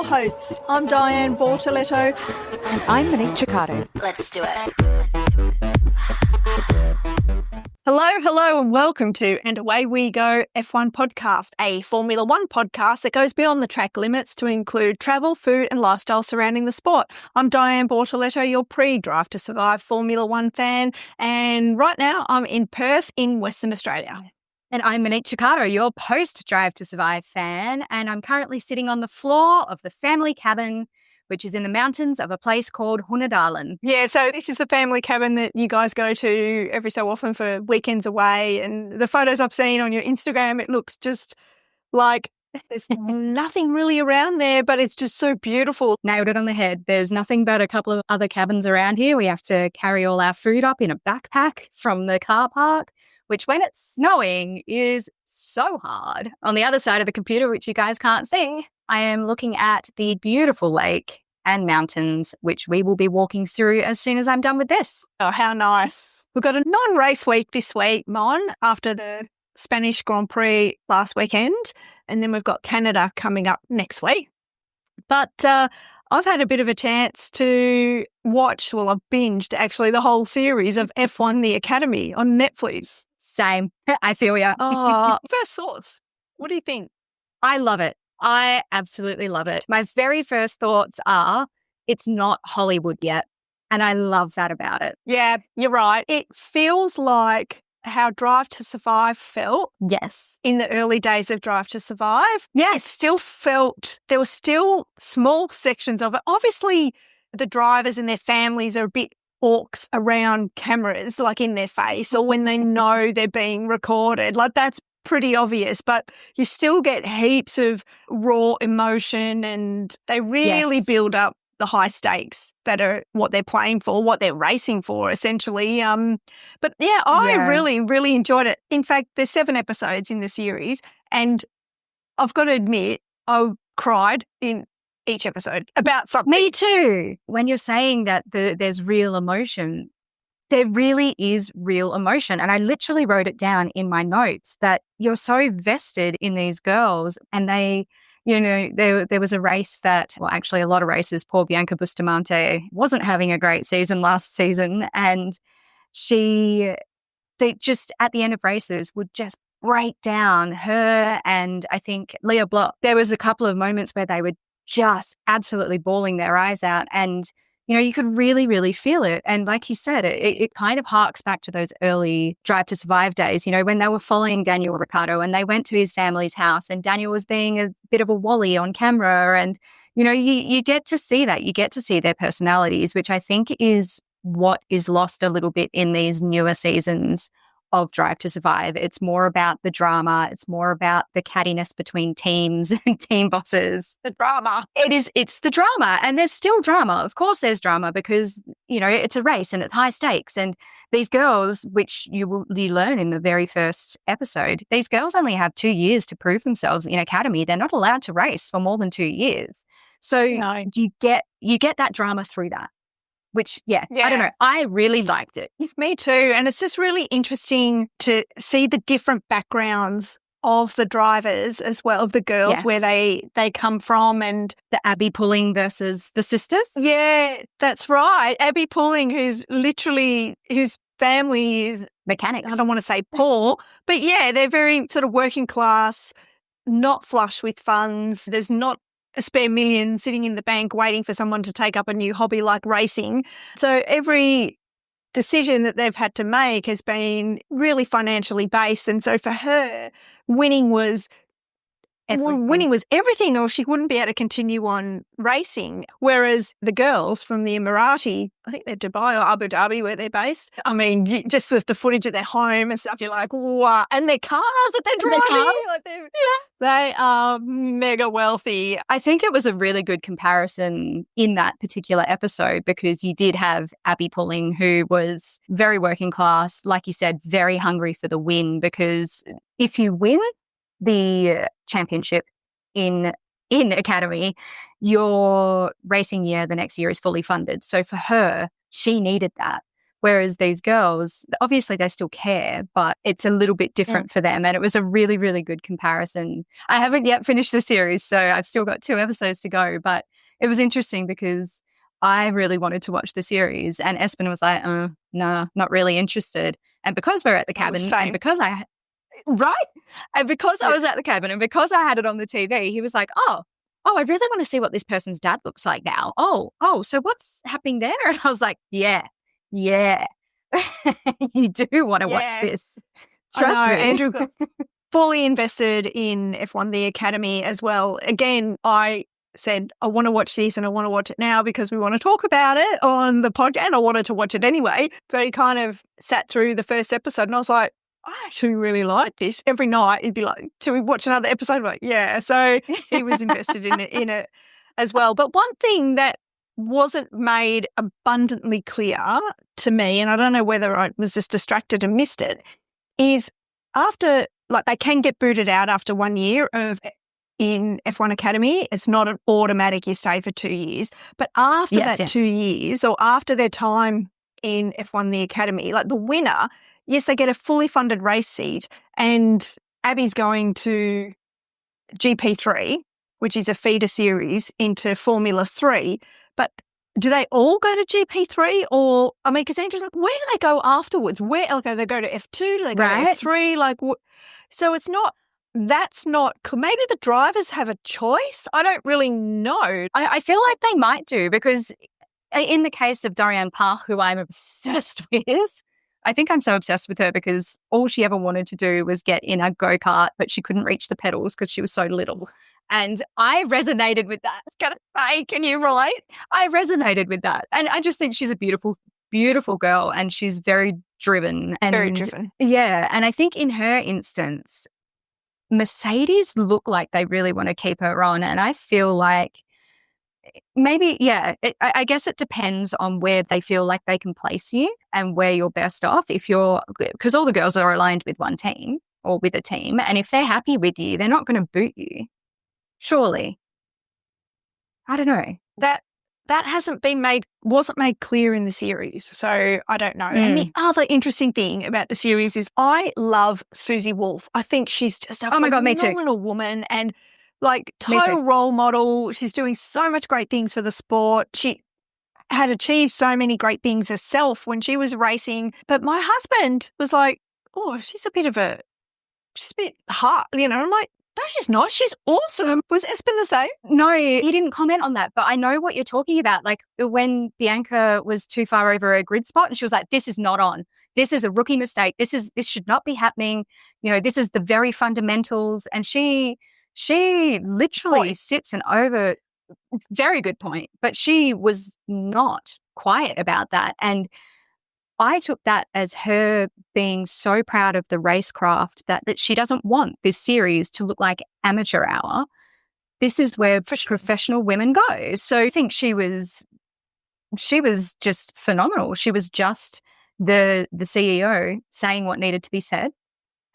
your hosts. I'm Diane Bortoletto. And I'm Monique Ciccato. Let's do it. Hello, and welcome to And Away We Go F1 podcast, a Formula One podcast that goes beyond the track limits to include travel, food and lifestyle surrounding the sport. I'm Diane Bortoletto, your pre-Drive to Survive Formula One fan, and right now I'm in Perth in Western Australia. And I'm Monique Ciccato, your post-Drive to Survive fan, and I'm currently sitting on the floor of the family cabin, which is in the mountains of a place called Hunedalen. Yeah, so this is the family cabin that you guys go to every so often for weekends away. And the photos I've seen on your Instagram, it looks just like there's nothing really around there, but it's just so beautiful. Nailed it on the head. There's nothing but a couple of other cabins around here. We have to carry all our food up in a backpack from the car park, which when it's snowing is so hard. On the other side of the computer, which you guys can't see, I am looking at the beautiful lake and mountains, which we will be walking through as soon as I'm done with this. Oh, how nice. We've got a non-race week this week, Mon, after the Spanish Grand Prix last weekend. And then we've got Canada coming up next week. But I've had a bit of a chance to watch, well, I've binged actually the whole series of F1 The Academy on Netflix. Same. I feel ya. First thoughts. What do you think? I love it. I absolutely love it. My very first thoughts are, it's not Hollywood yet. And I love that about it. Yeah, you're right. It feels like how Drive to Survive felt. Yes. In the early days of Drive to Survive. Yes. It still felt, there were still small sections of it. Obviously, the drivers and their families are a bit orcs around cameras, like in their face, or when they know they're being recorded. Like that's pretty obvious, but you still get heaps of raw emotion and they really build up the high stakes that are what they're playing for, what they're racing for, essentially. But yeah, I really, really enjoyed it. In fact, there's 7 episodes in the series, and I've got to admit, I cried in each episode about something. Me too. When you're saying that there's real emotion, there really is real emotion. And I literally wrote it down in my notes that you're so vested in these girls, and they, you know, there was a race that, well, actually a lot of races, poor Bianca Bustamante wasn't having a great season last season. And they just at the end of races would just break down, her and I think Leah Block. There was a couple of moments where they were just absolutely bawling their eyes out. And, you know, you could really, really feel it. And like you said, it kind of harks back to those early Drive to Survive days, you know, when they were following Daniel Ricciardo and they went to his family's house and Daniel was being a bit of a wally on camera. And, you know, you get to see that. You get to see their personalities, which I think is what is lost a little bit in these newer seasons of Drive to Survive. It's more about the drama. It's more about the cattiness between teams and team bosses. The drama. It's the drama. And there's still drama. Of course there's drama because, you know, it's a race and it's high stakes. And these girls, which you learn in the very first episode, these girls only have 2 years to prove themselves in Academy. They're not allowed to race for more than 2 years. So you get that drama through that. Which, I don't know, I really liked it. Me too. And it's just really interesting to see the different backgrounds of the drivers as well, of the girls, where they come from. And the Abby Pulling versus the sisters. Yeah, that's right. Abby Pulling, whose family is mechanics. I don't want to say poor, but yeah, they're very sort of working class, not flush with funds. There's not a spare million sitting in the bank waiting for someone to take up a new hobby like racing. So every decision that they've had to make has been really financially based. And so for her, winning was everything, or she wouldn't be able to continue on racing. Whereas the girls from the Emirati, I think they're Dubai or Abu Dhabi where they're based. I mean, just the footage of their home and stuff, you're like, wow. And their cars that they're driving, they are mega wealthy. I think it was a really good comparison in that particular episode because you did have Abby Pulling, who was very working class, like you said, very hungry for the win, because if you win the championship in Academy, your racing year the next year is fully funded. So for her, she needed that. Whereas these girls, obviously they still care, but it's a little bit different for them. And it was a really, really good comparison. I haven't yet finished the series, so I've still got 2 episodes to go. But it was interesting because I really wanted to watch the series and Espen was like, no, not really interested. And because we're at the cabin and because I was at the cabin and because I had it on the TV, he was like, oh, I really want to see what this person's dad looks like now. Oh, so what's happening there? And I was like, yeah, you do want to watch this. Trust me. Andrew got fully invested in F1 The Academy as well. Again, I said, I want to watch this and I want to watch it now because we want to talk about it on the podcast and I wanted to watch it anyway. So he kind of sat through the first episode and I was like, I actually really like this. Every night he'd be like, "Shall we watch another episode?" I'm like, yeah. So he was invested in it as well. But one thing that wasn't made abundantly clear to me, and I don't know whether I was just distracted and missed it, is after, like, they can get booted out after 1 year in F1 Academy. It's not an automatic you stay for 2 years. But after 2 years or after their time in F1 The Academy, like the winner, yes, they get a fully funded race seat, and Abby's going to GP3, which is a feeder series into Formula 3. But do they all go to GP3 or, I mean, because Andrew's like, where do they go afterwards? Where, like, do they go to F2? Do they go to F3? Like, so it's not, that's not, maybe the drivers have a choice. I don't really know. I feel like they might do because in the case of Dorian Park, who I'm obsessed with, I think I'm so obsessed with her because all she ever wanted to do was get in a go-kart, but she couldn't reach the pedals because she was so little. And I resonated with that. It's kind of fake. Can you relate? I resonated with that. And I just think she's a beautiful, beautiful girl and she's very driven. Very driven. Yeah. And I think in her instance, Mercedes look like they really want to keep her on. And I feel like maybe, I guess it depends on where they feel like they can place you and where you're best off. Because all the girls are aligned with one team or with a team. And if they're happy with you, they're not going to boot you. Surely. I don't know. That wasn't made clear in the series. So I don't know. And the other interesting thing about the series is I love Susie Wolf. I think she's just a phenomenal woman and like total role model. She's doing so much great things for the sport. She had achieved so many great things herself when she was racing. But my husband was like, oh, she's a bit hard. You know, I'm like, no, she's not. She's awesome. Was Espen the same? No, he didn't comment on that, but I know what you're talking about. Like when Bianca was too far over her grid spot and she was like, this is not on. This is a rookie mistake. This should not be happening. You know, this is the very fundamentals. And she literally sits and over, very good point, but she was not quiet about that. And I took that as her being so proud of the racecraft that she doesn't want this series to look like amateur hour. This is where professional women go. So I think she was just phenomenal. She was just the CEO saying what needed to be said.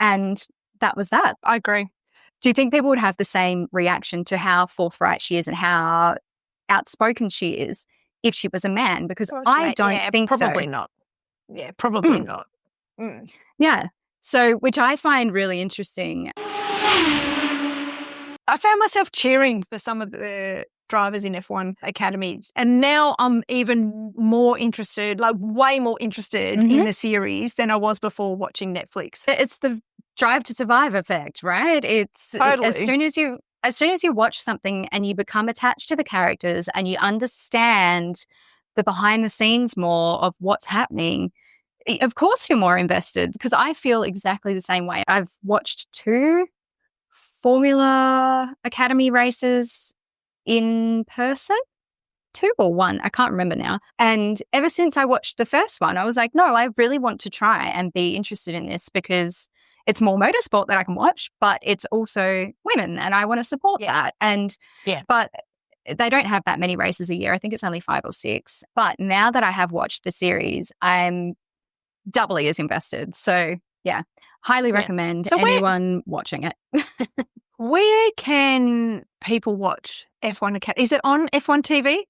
And that was that. I agree. Do you think people would have the same reaction to how forthright she is and how outspoken she is if she was a man? Because I don't think probably not. Yeah, probably not. Mm. Yeah. So, which I find really interesting. I found myself cheering for some of the drivers in F1 Academy. And now I'm even more interested, like way more interested in the series than I was before watching Netflix. It's the Drive to Survive effect, right? It's totally. As soon as you watch something and you become attached to the characters and you understand the behind the scenes more of what's happening, of course you're more invested because I feel exactly the same way. I've watched 2 Formula Academy races in person, 2 or 1, I can't remember now. And ever since I watched the first one, I was like, no, I really want to try and be interested in this because it's more motorsport that I can watch, but it's also women and I want to support that. And but they don't have that many races a year. I think it's only 5 or 6. But now that I have watched the series, I'm doubly as invested. So, yeah, highly recommend anyone watching it. Where can people watch F1 Academy? Is it on F1 TV?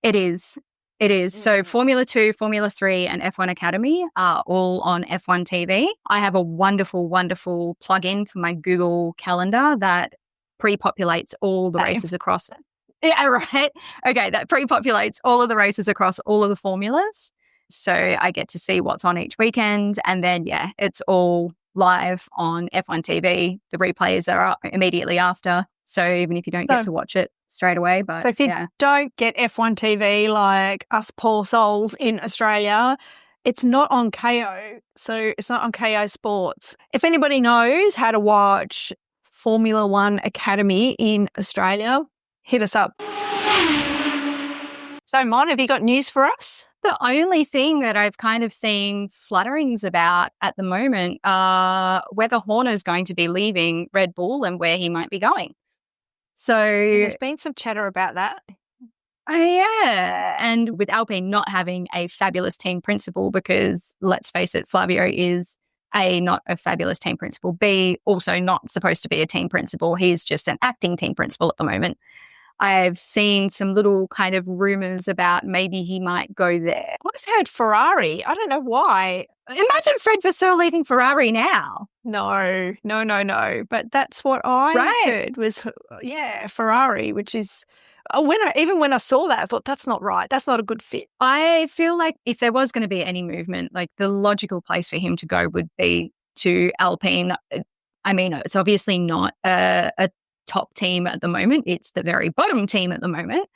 It is. It is. So Formula 2, Formula 3 and F1 Academy are all on F1 TV. I have a wonderful, wonderful plug-in for my Google Calendar that pre-populates all the races across. Yeah, right. Okay, that pre-populates all of the races across all of the formulas. So I get to see what's on each weekend. And then, yeah, it's all live on F1 TV. The replays are up immediately after. So even if you don't get to watch it straight away. But so if you don't get F1 TV like us poor souls in Australia, it's not on KO. So it's not on KO Sports. If anybody knows how to watch Formula 1 Academy in Australia, hit us up. So, Mon, have you got news for us? The only thing that I've kind of seen flutterings about at the moment are whether Horner's going to be leaving Red Bull and where he might be going. So there's been some chatter about that. Yeah. And with Alpine not having a fabulous team principal, because let's face it, Flavio is A, not a fabulous team principal, B, also not supposed to be a team principal. He's just an acting team principal at the moment. I've seen some little kind of rumours about maybe he might go there. I've heard Ferrari. I don't know why. Imagine Fred Vasseur leaving Ferrari now. No. But that's what I heard was, Ferrari, which is, when I saw that, I thought that's not right. That's not a good fit. I feel like if there was going to be any movement, like the logical place for him to go would be to Alpine. I mean, it's obviously not a top team at the moment. It's the very bottom team at the moment,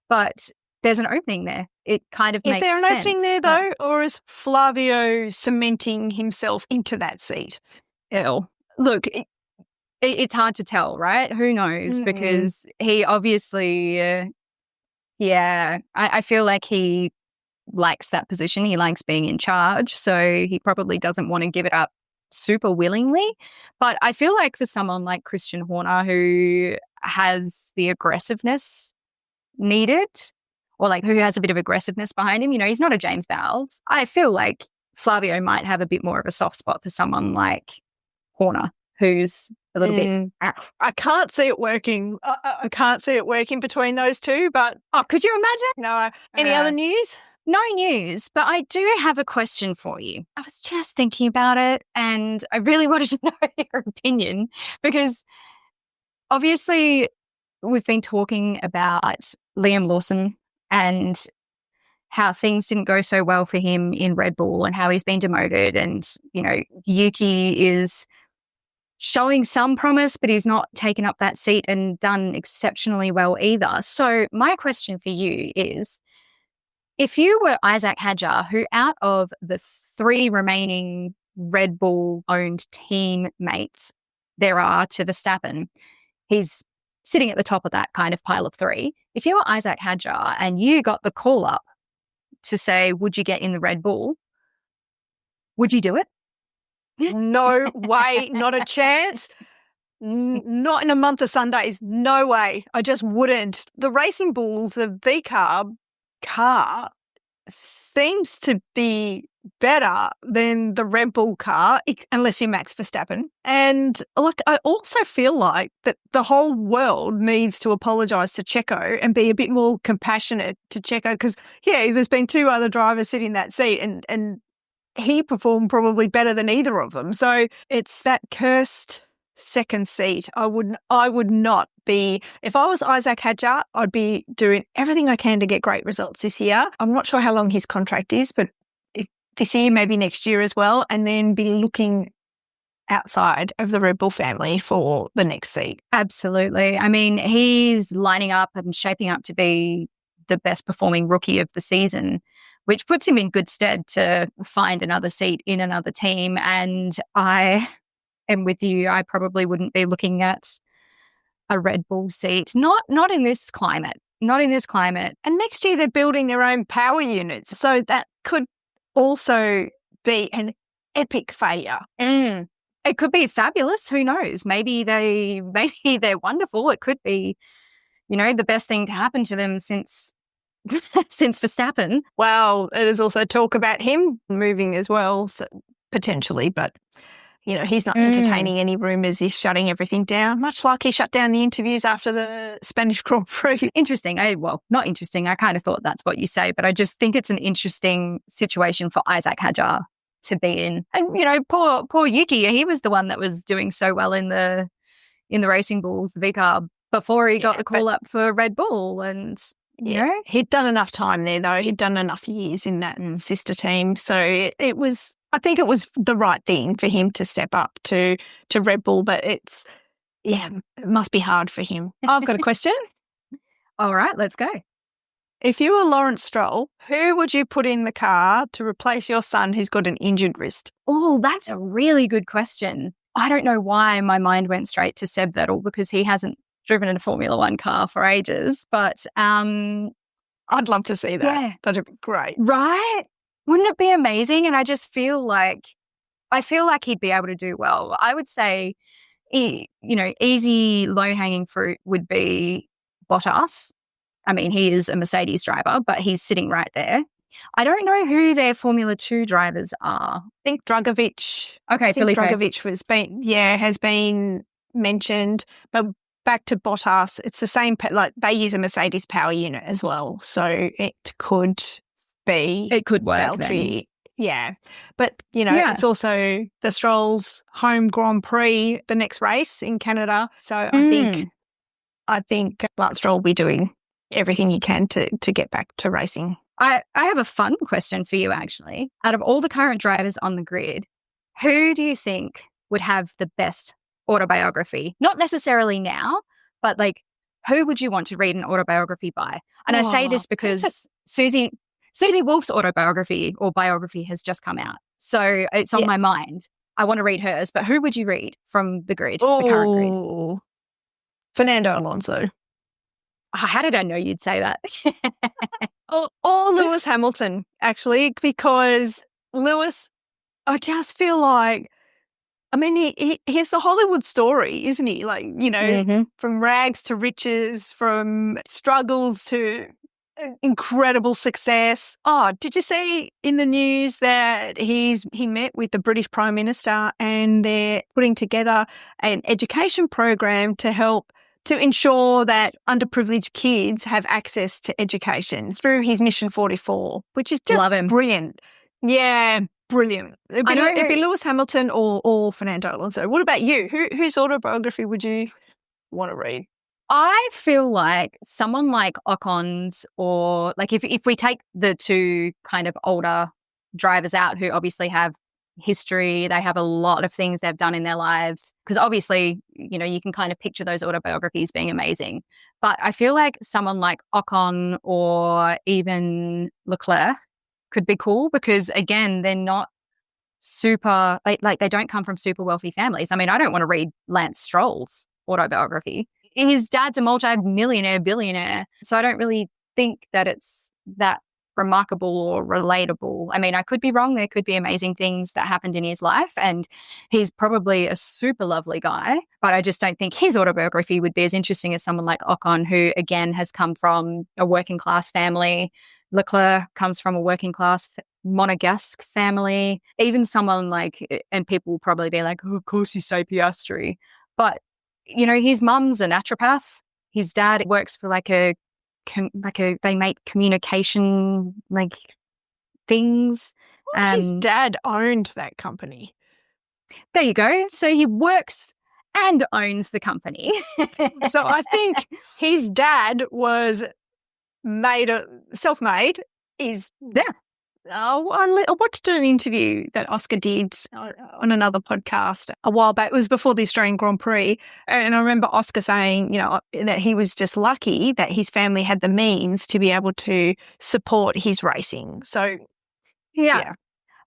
but there's an opening there. It kind of makes sense. Is there an opening there though, or is Flavio cementing himself into that seat? Look, it's hard to tell, right? Who knows? Because he obviously, I feel like he likes that position. He likes being in charge, so he probably doesn't want to give it up super willingly. But I feel like for someone like Christian Horner, who has the aggressiveness needed, or like who has a bit of aggressiveness behind him, he's not a James Bowles. I feel like Flavio might have a bit more of a soft spot for someone like Horner, who's a little bit. I can't see it working. I can't see it working between those two, but. Oh, could you imagine? No. Any other news? No news, but I do have a question for you. I was just thinking about it and I really wanted to know your opinion, because obviously we've been talking about Liam Lawson and how things didn't go so well for him in Red Bull and how he's been demoted. And, Yuki is showing some promise, but he's not taken up that seat and done exceptionally well either. So my question for you is, if you were Isaac Hadjar, who out of the 3 remaining Red Bull-owned teammates there are to Verstappen, he's sitting at the top of that kind of pile of 3. If you were Isaac Hadjar and you got the call up to say, would you get in the Red Bull, would you do it? No way, not a chance. Not in a month of Sundays. No way. I just wouldn't. The Racing Bulls, the V-Carb car seems to be better than the Red Bull car, unless you're Max Verstappen. And look, I also feel like that the whole world needs to apologise to Checo and be a bit more compassionate to Checo, because, there's been 2 other drivers sitting in that seat and he performed probably better than either of them. So it's that cursed second seat. I would not be, if I was Isaac Hadjar, I'd be doing everything I can to get great results this year. I'm not sure how long his contract is, but this year, maybe next year as well, and then be looking outside of the Red Bull family for the next seat. Absolutely. I mean, he's lining up and shaping up to be the best performing rookie of the season, which puts him in good stead to find another seat in another team. And I am with you. I probably wouldn't be looking at a Red Bull seat. Not in this climate. Not in this climate. And next year they're building their own power units. So that could also be an epic failure. It could be fabulous. Who knows? Maybe they're wonderful. It could be, the best thing to happen to them since Verstappen. Well, there's also talk about him moving as well, so potentially, but he's not entertaining any rumours. He's shutting everything down, much like he shut down the interviews after the Spanish Grand Prix. Interesting. Well, not interesting. I kind of thought that's what you say, but I just think it's an interesting situation for Isaac Hadjar to be in. And, poor Yuki, he was the one that was doing so well in the Racing Bulls, the V-Carb, before he got the call up for Red Bull. And, he'd done enough time there, though. He'd done enough years in that sister team. So it was, I think it was the right thing for him to step up to Red Bull, but it must be hard for him. I've got a question. All right, let's go. If you were Lawrence Stroll, who would you put in the car to replace your son who's got an injured wrist? Oh, that's a really good question. I don't know why my mind went straight to Seb Vettel because he hasn't driven in a Formula One car for ages, but I'd love to see that. Yeah. That'd be great. Right? Wouldn't it be amazing? And I just feel like he'd be able to do well. I would say, easy low-hanging fruit would be Bottas. I mean, he is a Mercedes driver, but he's sitting right there. I don't know who their Formula 2 drivers are. I think Dragovic. Okay, Felipe. Dragovic has been mentioned, but back to Bottas, it's the same, like they use a Mercedes power unit as well. So it could work. Valtteri. Yeah. But, it's also the Stroll's home Grand Prix, the next race in Canada. So I think Lance Stroll will be doing everything he can to get back to racing. I have a fun question for you, actually. Out of all the current drivers on the grid, who do you think would have the best autobiography? Not necessarily now, but who would you want to read an autobiography by? And I say this because Susie Wolf's autobiography or biography has just come out. So it's on my mind. I want to read hers, but who would you read from the grid, the current grid? Fernando Alonso. How did I know you'd say that? or Lewis Hamilton, actually, because Lewis, I just feel like, I mean, he's the Hollywood story, isn't he? From rags to riches, from struggles to incredible success. Oh, did you see in the news that he met with the British Prime Minister and they're putting together an education program to ensure that underprivileged kids have access to education through his Mission 44, which is just brilliant. Yeah, brilliant. It'd be Lewis Hamilton or Fernando Alonso. What about you? Whose autobiography would you want to read? I feel like someone like Ocon's, or if we take the two kind of older drivers out who obviously have history, they have a lot of things they've done in their lives, because obviously, you can kind of picture those autobiographies being amazing. But I feel like someone like Ocon or even Leclerc could be cool because, again, they're not super, they don't come from super wealthy families. I mean, I don't want to read Lance Stroll's autobiography. His dad's a multi-millionaire, billionaire. So I don't really think that it's that remarkable or relatable. I mean, I could be wrong. There could be amazing things that happened in his life, and he's probably a super lovely guy, but I just don't think his autobiography would be as interesting as someone like Ocon, who, again, has come from a working class family. Leclerc comes from a working class Monegasque family. Even someone and people will probably be like, oh, of course you say Piastri. But, his mum's a naturopath. His dad works for they make communication things. Well, his dad owned that company. There you go. So he works and owns the company. So I think his dad was self-made. I watched an interview that Oscar did on another podcast a while back. It was before the Australian Grand Prix. And I remember Oscar saying, that he was just lucky that his family had the means to be able to support his racing. So, yeah.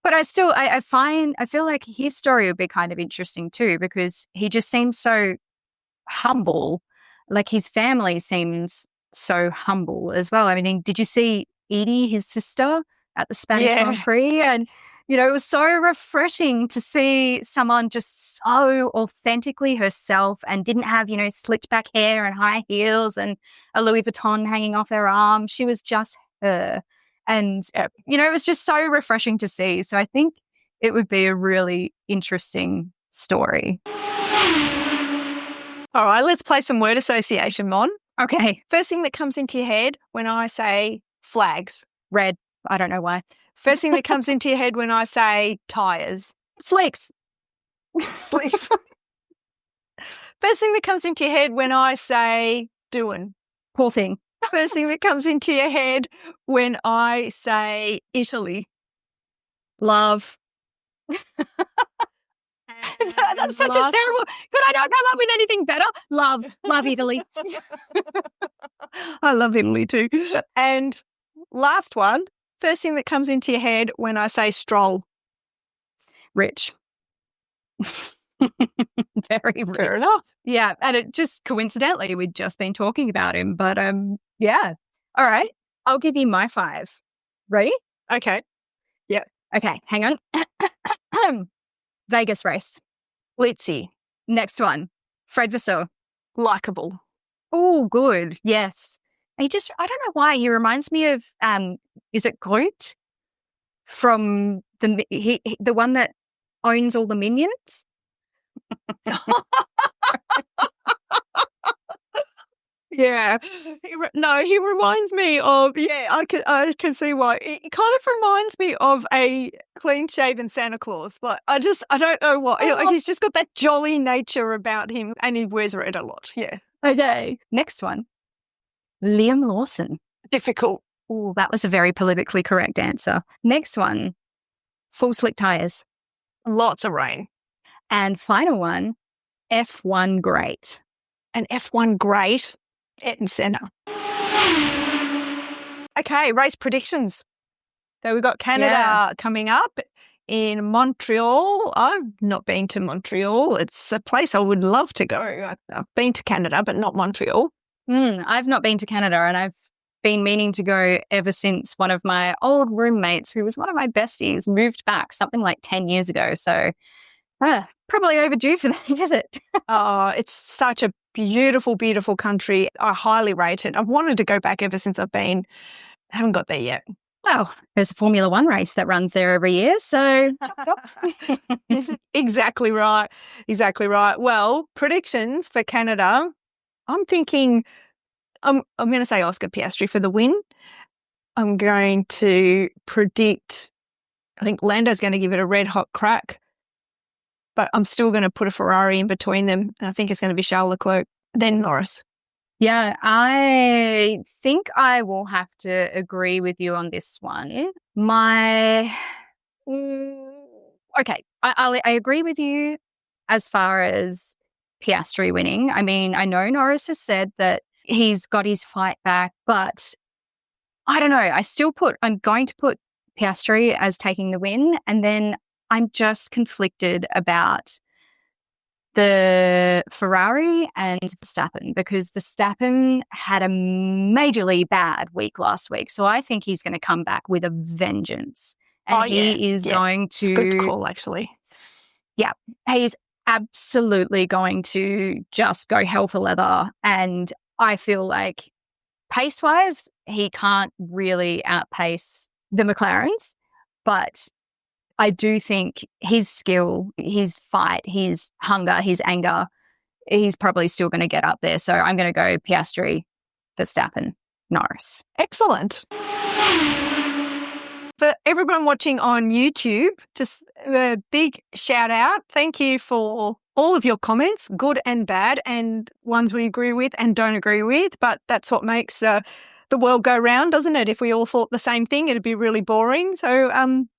But I feel like his story would be kind of interesting too, because he just seems so humble. His family seems so humble as well. I mean, did you see Edie, his sister, at the Spanish Grand Prix? And, it was so refreshing to see someone just so authentically herself and didn't have, slicked back hair and high heels and a Louis Vuitton hanging off her arm. She was just her. And, it was just so refreshing to see. So I think it would be a really interesting story. All right, let's play some word association, Mon. Okay. First thing that comes into your head when I say flags. Red. I don't know why. First thing that comes into your head when I say tyres. Slicks. Slicks. First thing that comes into your head when I say doing. Poor thing. First thing that comes into your head when I say Italy. Love. That's such a terrible. Could I not come up with anything better? Love Italy. I love Italy too. And last one, first thing that comes into your head when I say Stroll. Rich. Very rich. Fair enough. Yeah, and it just coincidentally we'd just been talking about him, but yeah. All right, I'll give you my 5. Ready? Okay. Yeah. Okay, hang on. Vegas race. Glitzy. Next one. Fred Vasseur. Likable. Oh, good. Yes. I don't know why he reminds me of is it Groot from the one that owns all the minions? Yeah. He reminds me of, I can see why. It kind of reminds me of a clean-shaven Santa Claus. Like, I don't know why. Like, he's just got that jolly nature about him and he wears red a lot. Yeah. Okay. Next one. Liam Lawson. Difficult. Oh, that was a very politically correct answer. Next one. Full slick tires. Lots of rain. And final one. F1 great. An F1 great. Ayrton Senna. Okay, race predictions. So we've got Canada coming up in Montreal. I've not been to Montreal. It's a place I would love to go. I've been to Canada, but not Montreal. I've not been to Canada, and I've been meaning to go ever since one of my old roommates, who was one of my besties, moved back something like 10 years ago. So probably overdue for that visit. Oh, it's such a beautiful, beautiful country. I highly rate it. I've wanted to go back ever since I've been. I haven't got there yet. Well, there's a Formula One race that runs there every year, so chop, chop. Exactly right. Exactly right. Well, predictions for Canada. I'm thinking I'm going to say Oscar Piastri for the win. I'm going to predict, I think Lando's going to give it a red hot crack, but I'm still going to put a Ferrari in between them, and I think it's going to be Charles Leclerc, then Norris. Yeah, I think I will have to agree with you on this one. Okay, I agree with you as far as Piastri winning. I mean, I know Norris has said that he's got his fight back, but I don't know. I'm going to put Piastri as taking the win, and then I'm just conflicted about the Ferrari and Verstappen, because Verstappen had a majorly bad week last week. So I think he's going to come back with a vengeance. And he is going to... It's a good call, actually. Yeah, he's absolutely going to just go hell for leather. And I feel like pace-wise, he can't really outpace the McLarens, but I do think his skill, his fight, his hunger, his anger, he's probably still going to get up there. So I'm going to go Piastri, Verstappen, Norris. Excellent. For everyone watching on YouTube, just a big shout out. Thank you for all of your comments, good and bad, and ones we agree with and don't agree with. But that's what makes the world go round, doesn't it? If we all thought the same thing, it'd be really boring. So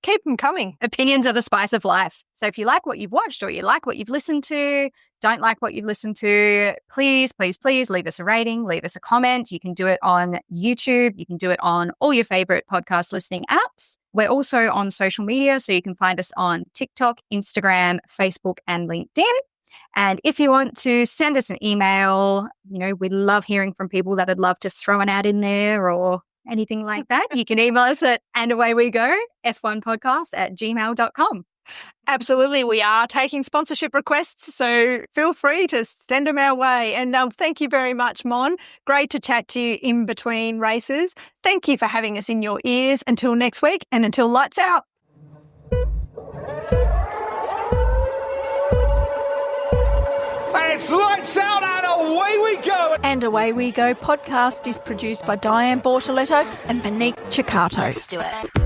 keep them coming. Opinions are the spice of life. So if you like what you've watched or you like what you've listened to, don't like what you've listened to, please, please, please leave us a rating, leave us a comment. You can do it on YouTube. You can do it on all your favorite podcast listening apps. We're also on social media, so you can find us on TikTok, Instagram, Facebook, and LinkedIn. And if you want to send us an email, we love hearing from people that would love to throw an ad in there or anything like that. You can email us at andawaywego, f1podcast@gmail.com. Absolutely. We are taking sponsorship requests, so feel free to send them our way. And thank you very much, Mon. Great to chat to you in between races. Thank you for having us in your ears. Until next week, and until lights out. And Away We Go podcast is produced by Diane Bortoletto and Monique Ciccato. Let's do it.